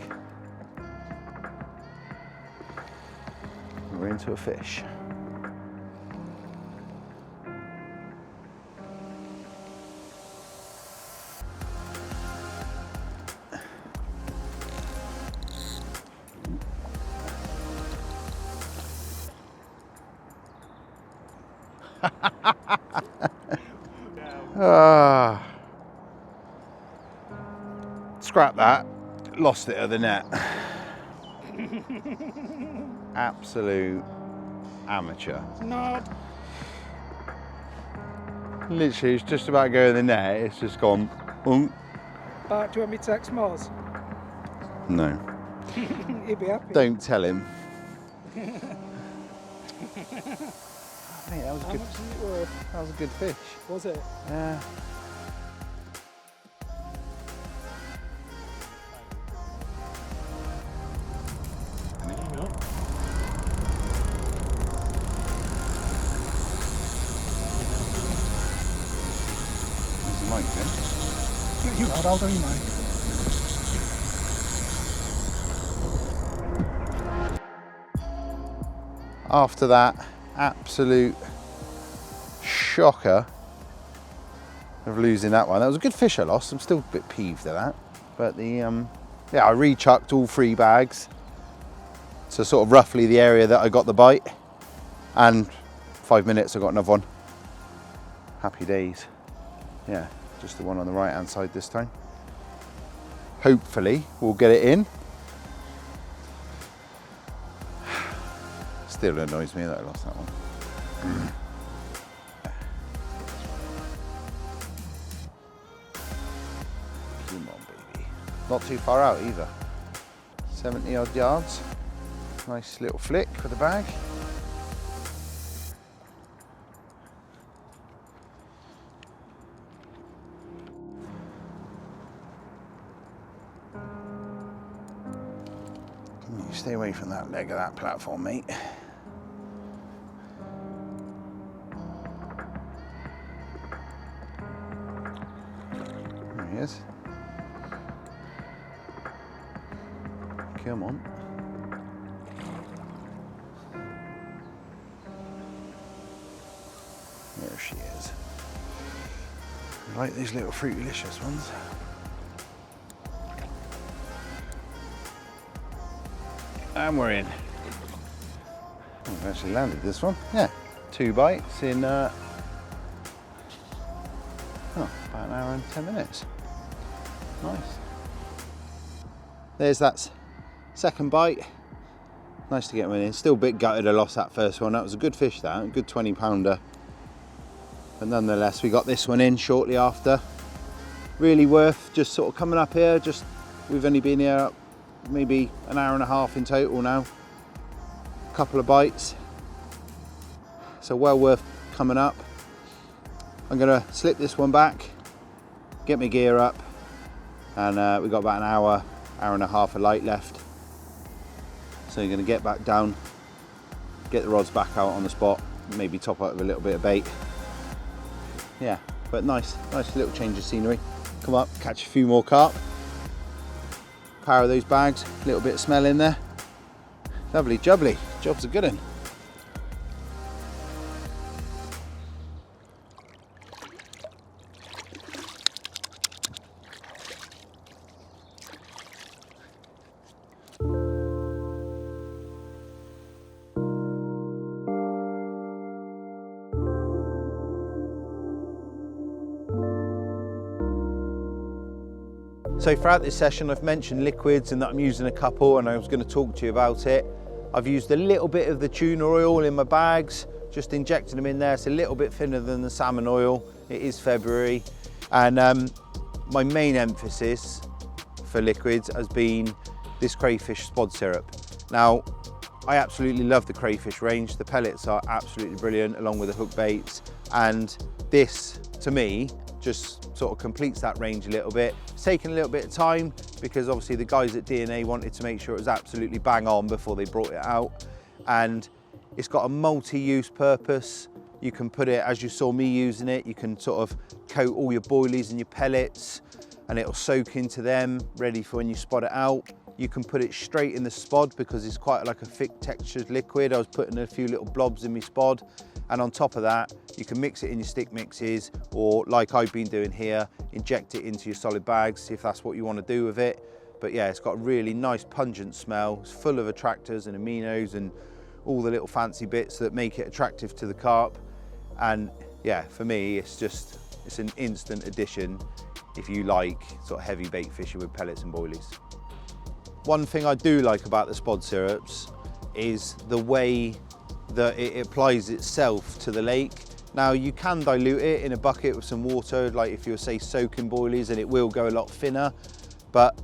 We're into a fish. Scrap that, lost it at the net. Absolute amateur. No. Literally, it's just about to go in the net, it's just gone. Bart, do you want me to text Moz? No. He'd be happy. Don't tell him. Mate, that was How good. much is it worth? That was a good fish. Was it? Yeah. There's a mic there. You had, I'll do mine. After that absolute shocker of losing that one. That was a good fish I lost. I'm still a bit peeved at that. But the yeah, I rechucked all 3 bags to sort of roughly the area that I got the bite, and 5 minutes I got another one. Happy days. Yeah, just the one on the right hand side this time. Hopefully we'll get it in. Still annoys me that I lost that one. Come on, baby. Not too far out either. 70 odd yards. Nice little flick for the bag. Come You stay away from that leg of that platform, mate. There he is. Come on. There she is. I like these little fruitylicious ones. And we're in. I've actually landed this one. Yeah, 2 bites in about an hour and 10 minutes. Nice. There's that second bite. Nice to get one in. Still a bit gutted I lost that first one. That was a good fish, that, a good 20 pounder. But nonetheless, we got this one in shortly after. Really worth just sort of coming up here. Just, we've only been here maybe an hour and a half in total now. A couple of bites. So well worth coming up. I'm gonna slip this one back, get my gear up, and we've got about an hour and a half of light left. So you're gonna get back down, get the rods back out on the spot, maybe top up with a little bit of bait. Yeah, but nice little change of scenery. Come up, catch a few more carp. Power those bags, a little bit of smell in there. Lovely jubbly, job's a good one. So throughout this session I've mentioned liquids and that I'm using a couple, and I was going to talk to you about it. I've used a little bit of the tuna oil in my bags, just injecting them in there. It's a little bit thinner than the salmon oil. It is February, and my main emphasis for liquids has been this Crayfish Spod Syrup. Now, I absolutely love the crayfish range. The pellets are absolutely brilliant along with the hook baits, and this to me just sort of completes that range a little bit. It's taken a little bit of time because obviously the guys at DNA wanted to make sure it was absolutely bang on before they brought it out, and it's got a multi-use purpose. You can put it, as you saw me using it, you can sort of coat all your boilies and your pellets and it'll soak into them, ready for when you spot it out. You can put it straight in the spod because it's quite like a thick textured liquid. I was putting a few little blobs in my spod, and on top of that, you can mix it in your stick mixes, or like I've been doing here, inject it into your solid bags if that's what you want to do with it. But yeah, it's got a really nice pungent smell. It's full of attractors and aminos and all the little fancy bits that make it attractive to the carp. And yeah, for me, it's an instant addition if you like sort of heavy bait fishing with pellets and boilies. One thing I do like about the Spod syrups is the way that it applies itself to the lake. Now you can dilute it in a bucket with some water, like if you're say soaking boilies, and it will go a lot thinner. But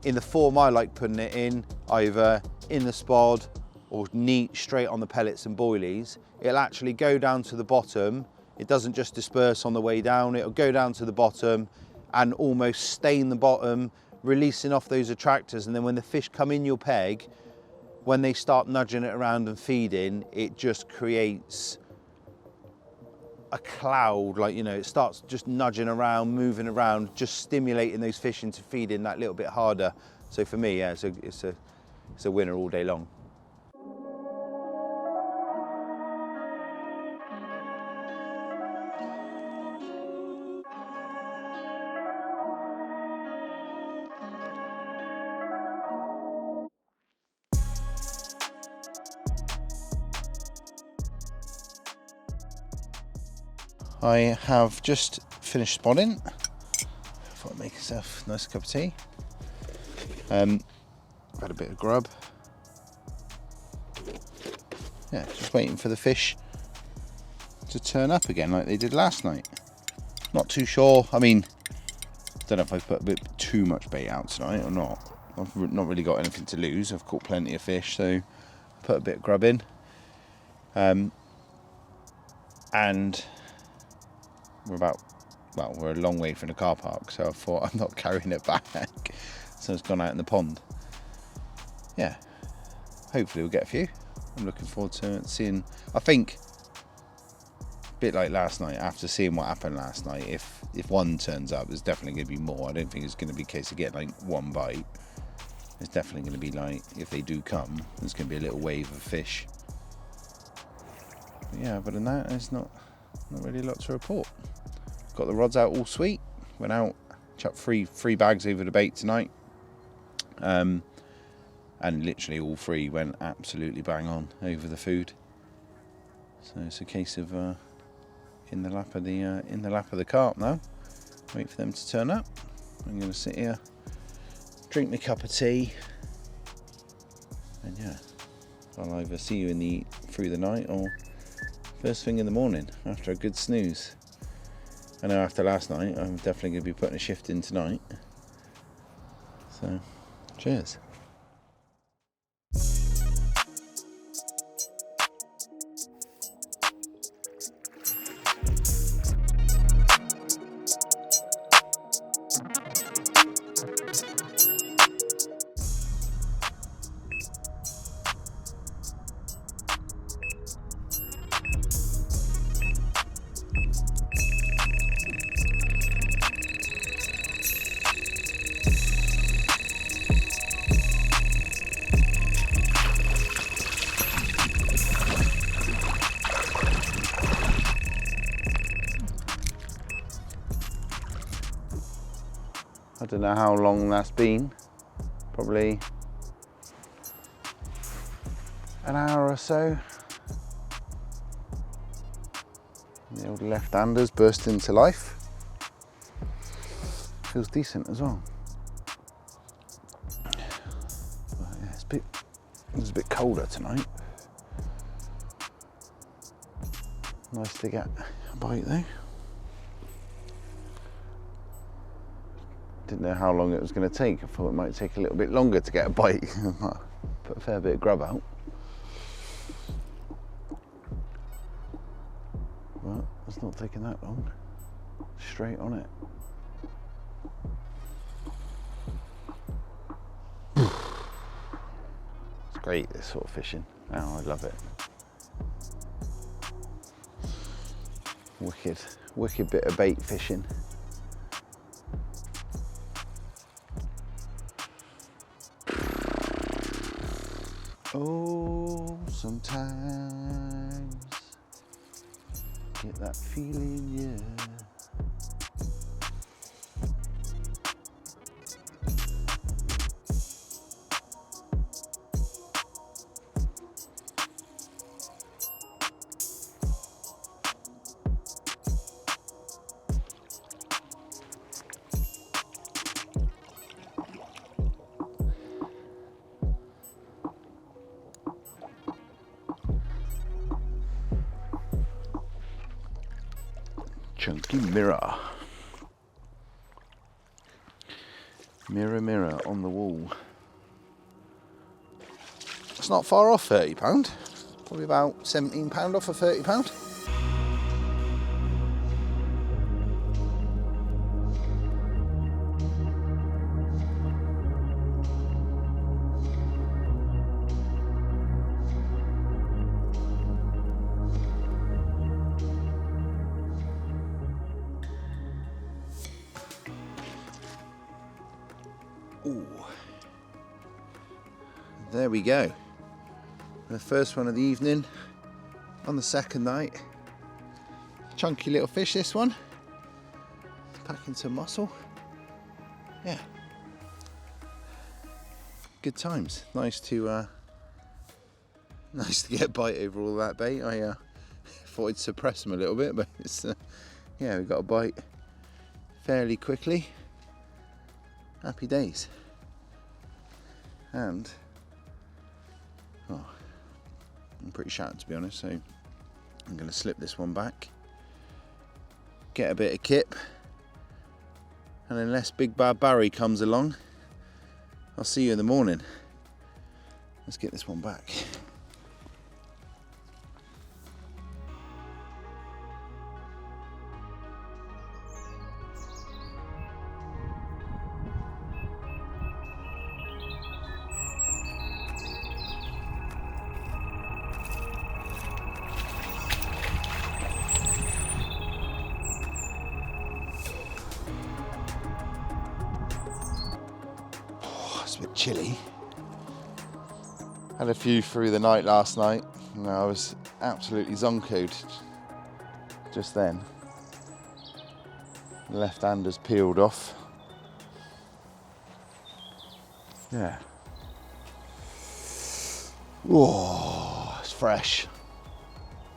in the form I like putting it in, either in the spod or neat straight on the pellets and boilies, it'll actually go down to the bottom. It doesn't just disperse on the way down, it'll go down to the bottom and almost stain the bottom, releasing off those attractors, and then when the fish come in your peg, when they start nudging it around and feeding, it just creates a cloud, like, you know, it starts just nudging around, moving around, just stimulating those fish into feeding that little bit harder. So for me, yeah, it's a winner all day long. I have just finished spotting. Thought I'd make myself a nice cup of tea. Had a bit of grub. Yeah, just waiting for the fish to turn up again like they did last night. Not too sure. I mean, don't know if I've put a bit too much bait out tonight or not. I've not really got anything to lose. I've caught plenty of fish, so put a bit of grub in. And we're a long way from the car park, so I thought I'm not carrying it back. So it's gone out in the pond. Yeah, hopefully we'll get a few. I'm looking forward to seeing. I think a bit like last night, after seeing what happened last night, if one turns up, there's definitely going to be more. I don't think it's going to be a case of getting like one bite. It's definitely going to be like, if they do come, there's going to be a little wave of fish. But yeah, other than that, there's not really a lot to report. Got the rods out all sweet. Went out, chucked three bags over the bait tonight. And literally all three went absolutely bang on over the food. So it's a case of in the lap of the carp now. Wait for them to turn up. I'm going to sit here, drink my cup of tea, and yeah, I'll either see you through the night or first thing in the morning after a good snooze. I know after last night I'm definitely going to be putting a shift in tonight. So, cheers. I don't know how long that's been, probably an hour or so. The old left-handers burst into life. Feels decent as well. But yeah, it's a bit colder tonight. Nice to get a bite though. Didn't know how long it was going to take. I thought it might take a little bit longer to get a bite. Put a fair bit of grub out. But it's not taking that long. Straight on it. It's great, this sort of fishing. Oh, I love it. Wicked bit of bait fishing. Oh, sometimes get that feeling, yeah. Chunky mirror. Mirror, mirror on the wall. It's not far off £30. Probably about £17 off of £30. Ooh. There we go. The first one of the evening on the second night. Chunky little fish, this one. Packing some muscle. Yeah. Good times. Nice to get a bite over all that bait. I thought I'd suppress them a little bit, but it's yeah, we got a bite fairly quickly. Happy days. And oh, I'm pretty shattered, to be honest, so I'm going to slip this one back, get a bit of kip, and unless Big Bad Barry comes along, I'll see you in the morning. Let's get this one back. chilly. Had a few through the night last night, and I was absolutely zonkoed just then. The left hand has peeled off. Yeah. Whoa, it's fresh.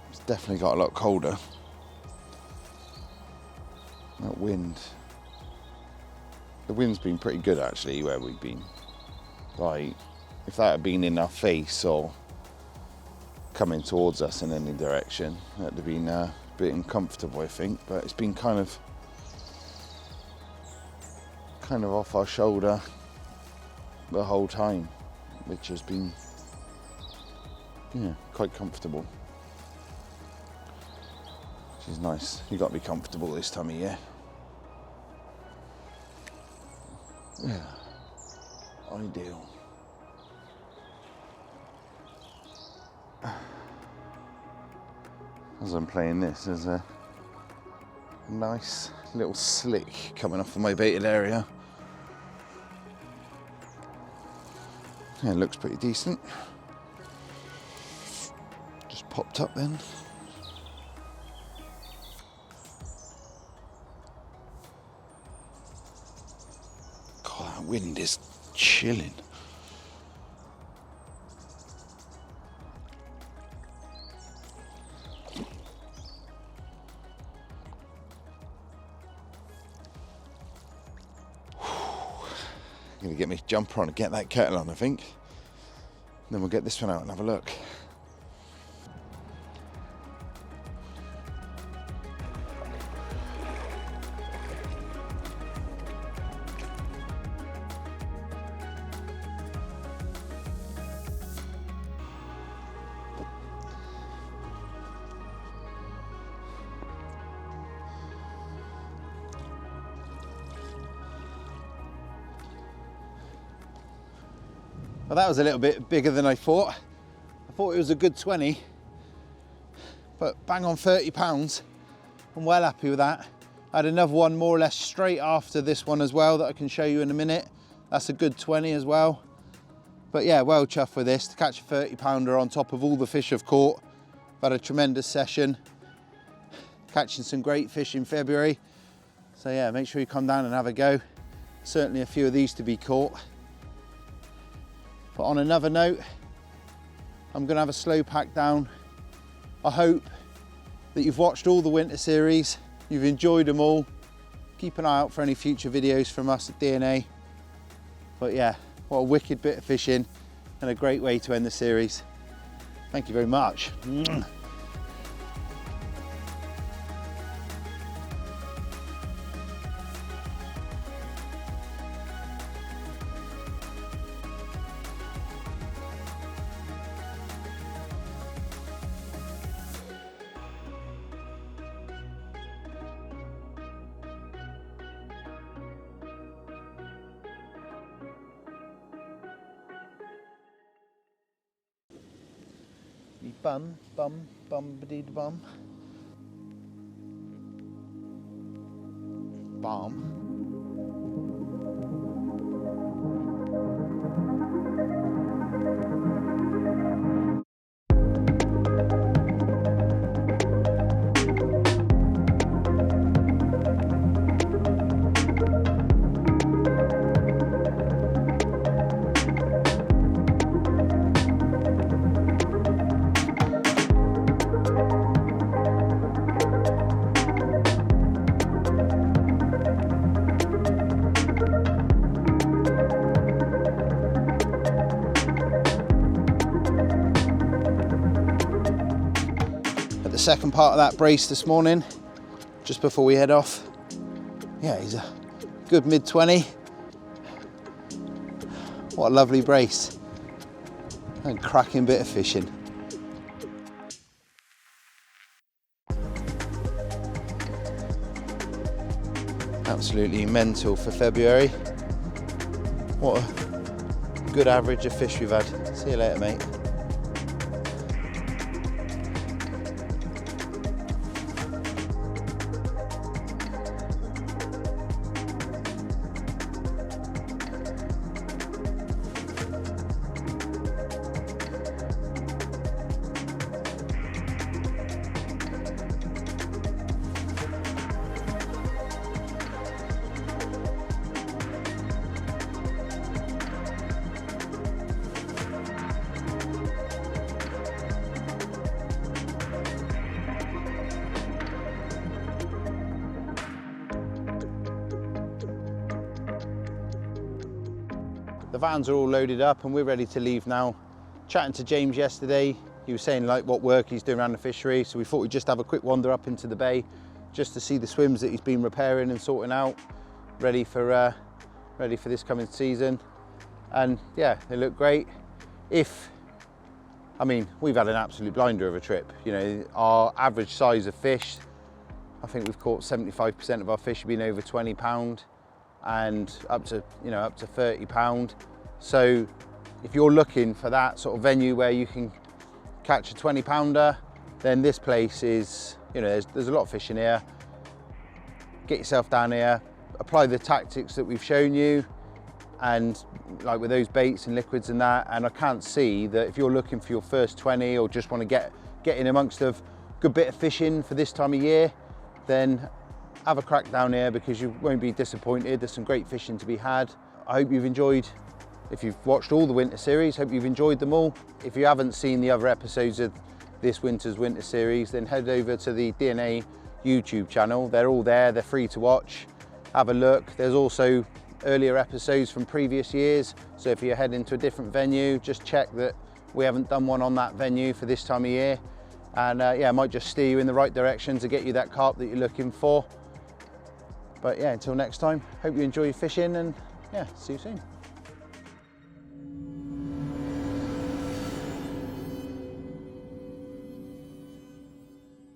It's definitely got a lot colder. That wind. The wind's been pretty good actually where we've been. Like, if that had been in our face or coming towards us in any direction, that'd have been a bit uncomfortable, I think. But it's been kind of off our shoulder the whole time, which has been, yeah, quite comfortable. Which is nice. You've got to be comfortable this time of year. Yeah, ideal. As I'm playing this, there's a nice little slick coming off of my baited area. Yeah, it looks pretty decent. Just popped up then. God, that wind is chilling. Gonna get me jumper on and get that kettle on, I think. Then we'll get this one out and have a look. Well, that was a little bit bigger than I thought. I thought it was a good 20, but bang on £30. I'm well happy with that. I had another one more or less straight after this one as well that I can show you in a minute. That's a good 20 as well. But yeah, well chuffed with this to catch a 30-pounder on top of all the fish I've caught. I've had a tremendous session, catching some great fish in February. So yeah, make sure you come down and have a go. Certainly a few of these to be caught. But on another note, I'm going to have a slow pack down. I hope that you've watched all the winter series, you've enjoyed them all. Keep an eye out for any future videos from us at DNA. But yeah, what a wicked bit of fishing and a great way to end the series. Thank you very much. Bum, bum, bum-ba-dee-bum. Bomb. Second part of that brace this morning, just before we head off. Yeah, he's a good mid-20. What a lovely brace. And cracking bit of fishing. Absolutely mental for February. What a good average of fish we've had. See you later, mate. vans are all loaded up and we're ready to leave now. Chatting to James yesterday, he was saying like what work he's doing around the fishery, so we thought we'd just have a quick wander up into the bay just to see the swims that he's been repairing and sorting out, ready for this coming season. And yeah, they look great. I mean, we've had an absolute blinder of a trip. You know, our average size of fish, I think we've caught 75% of our fish have been over 20 pound and up to, you know, up to 30 pound. So if you're looking for that sort of venue where you can catch a 20 pounder, then this place is, you know, there's a lot of fish in here. Get yourself down here, apply the tactics that we've shown you, and like with those baits and liquids and that, and I can't see that if you're looking for your first 20 or just want to get in amongst a good bit of fishing for this time of year, then have a crack down here because you won't be disappointed. There's some great fishing to be had. I hope you've enjoyed, if you've watched all the winter series, hope you've enjoyed them all. If you haven't seen the other episodes of this winter series, then head over to the DNA YouTube channel. They're all there, they're free to watch. Have a look. There's also earlier episodes from previous years, so if you're heading to a different venue, just check that we haven't done one on that venue for this time of year, and yeah, I might just steer you in the right direction to get you that carp that you're looking for. But yeah, until next time, hope you enjoy your fishing, and yeah, see you soon.